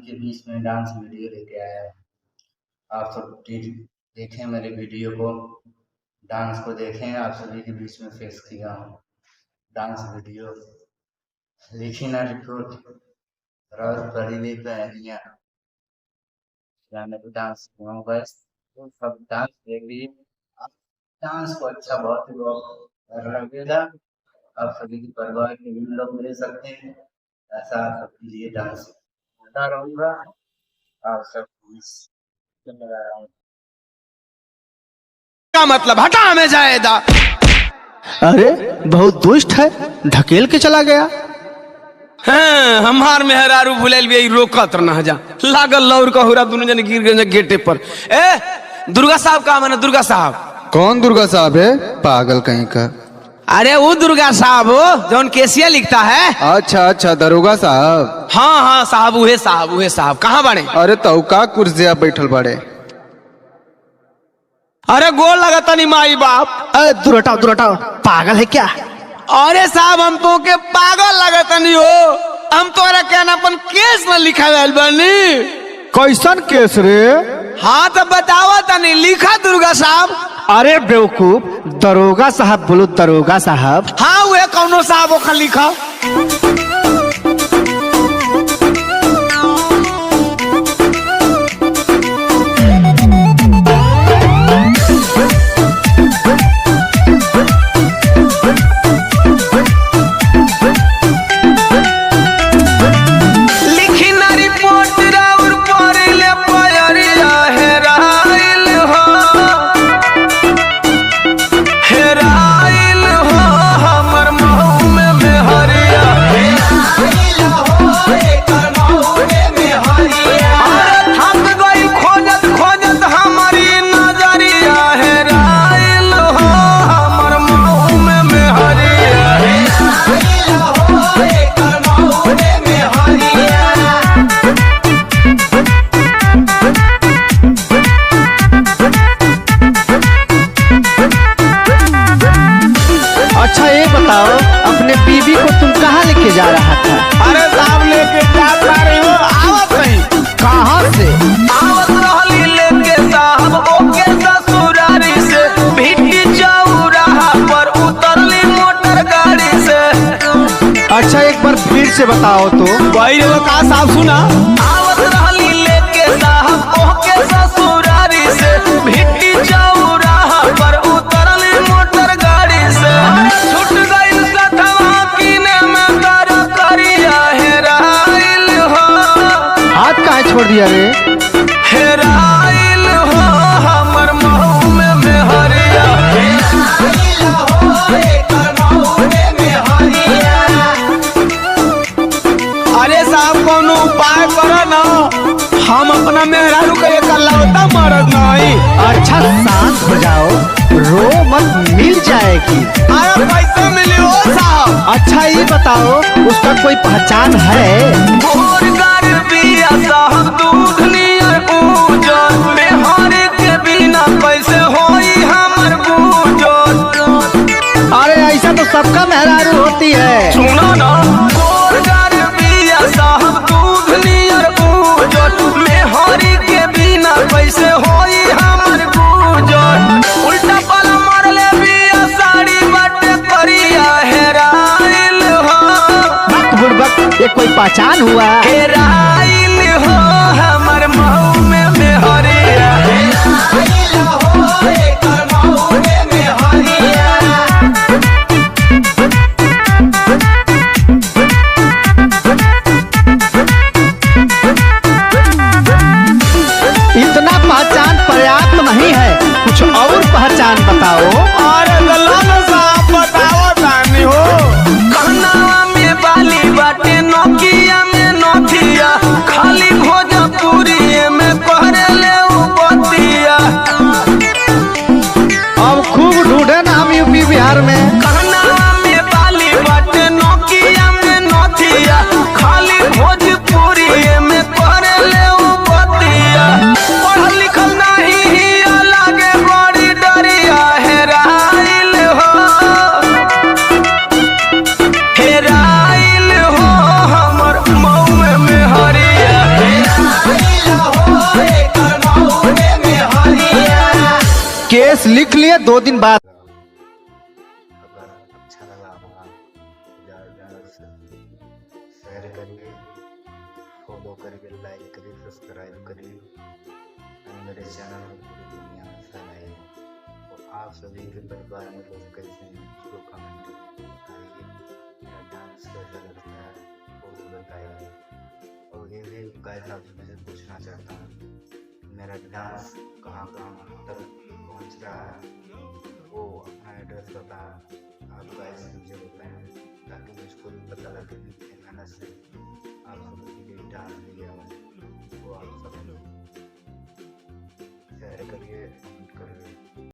के बीच में डांस वीडियो लेके आया हूँ। आप सब देखें मेरे वीडियो को, डांस को देखें। आप सभी के बीच में पेश किया हूँ डांस वीडियो। लिखी ना रिपोर्ट रात बड़ी ले पहनिया गाने को डांस हुआ बस। तो सब डांस देख लीजिए, डांस को अच्छा बहुत ही लगेगा। आप सभी की परिवार के भी लोग मिल सकते हैं, ऐसा आप सबके लिए डांस करता रहूंगा। आप सब का मतलब हटा हमें जाएगा। अरे बहुत दुष्ट है, ढकेल के चला गया। हाँ, हमार मेहरारू भुलैल भी रोकत न जा लागल लौर का हुरा दोनों जन गिर गए गेटे पर। ए दुर्गा साहब का माने दुर्गा साहब। कौन दुर्गा साहब है, पागल कहीं का? अरे वो दुर्गा साहब हो जौन केसिया लिखता है। अच्छा अच्छा, दरोगा साहब। हाँ हाँ साहब, उहे साहब कहाँ बने? अरे तो का कुर्सिया बैठल बड़े। अरे गोल लगता नहीं माई बाप। दूर हटाओ, पागल है क्या? अरे साहब हम तो के पागल लगता नहीं हो, हम तो अपन केस में लिखा गया बनी। कैसन केस रे? हाँ तो बताओ तनी, लिखा दुर्गा साहब। अरे बेवकूफ, दरोगा साहब बोलो, दरोगा साहब। हाँ वे कौनो साहब ओखा लिखा। अपने बीबी को तुम कहाँ लेके जा रहा था? अरे साहब लेके जा रहे हो, आवत नहीं। कहाँ से? आवत रहली लेके साहब ओके ससुरारी से, भिट्टी चौराहा पर उतरली मोटर गाड़ी से। अच्छा एक बार फिर से बताओ तो। वही रे का साहब सुना। आवत रहली लेके साहब ओके ससुरारी से, भिट्टी चौराहा पर उतरली मोटर गाड़ी से। छूट गई हाथ कहाँ छोड़ दिया रे? हेराइल हो हमर महू में मेहरिया। अरे साहब कोनो उपाय करो ना, हम अपना मेहरारू का एक लौटा मरद नहीं। अच्छा शांत हो जाओ, रो मत, मिल जाएगी। अरे पैसे मिली हो साहब। अच्छा ये बताओ उसका कोई पहचान है? साहब दूध नियर उजर, मेहरी के बिना कैसे होई हमर गुजर। अरे ऐसा तो सबका मेहरारू होती है। सुनो ना, गोरगार बिया साहब दूध नियर उजर, मेहरी के बिना कैसे होई हमर गुजर। उल्टा पल मरले बिया साड़ी बाटे करिया। हेराइल हो बक बुड़बक, ये कोई पहचान हुआ? हेराइल हो हमर महू में मेहरिया। इतना पहचान पर्याप्त नहीं है, कुछ और पहचान बताओ। अरे गल्ला साहब बताओ तानी हो। कहना में बाली बाटे, नोकिया में नोथिया, बस लिख लिए 2 दिन बाद। अगर अच्छा लगा होगा ज़्यादा से शेयर करिए, फॉलो करिए, लाइक करिए, सब्सक्राइब करिए और मेरे चैनल को पूरी दुनिया में फैलाइए। तो आप सभी के परिवार में लोग कैसे हैं उसको कमेंट में बताइए। मेरा डांस कैसा लगता है वो भी बताइए। और ये भी गाइस आप सभी से पूछना चाहता हूँ मेरा डांस कहाँ कहाँ तक पहुँच रहा है, वो अपना एड्रेस बता आप गाइस मुझे बताएं ताकि मुझको भी पता लगे कि मेहनत से आप सभी के लिए डांस दिया है वो आप सब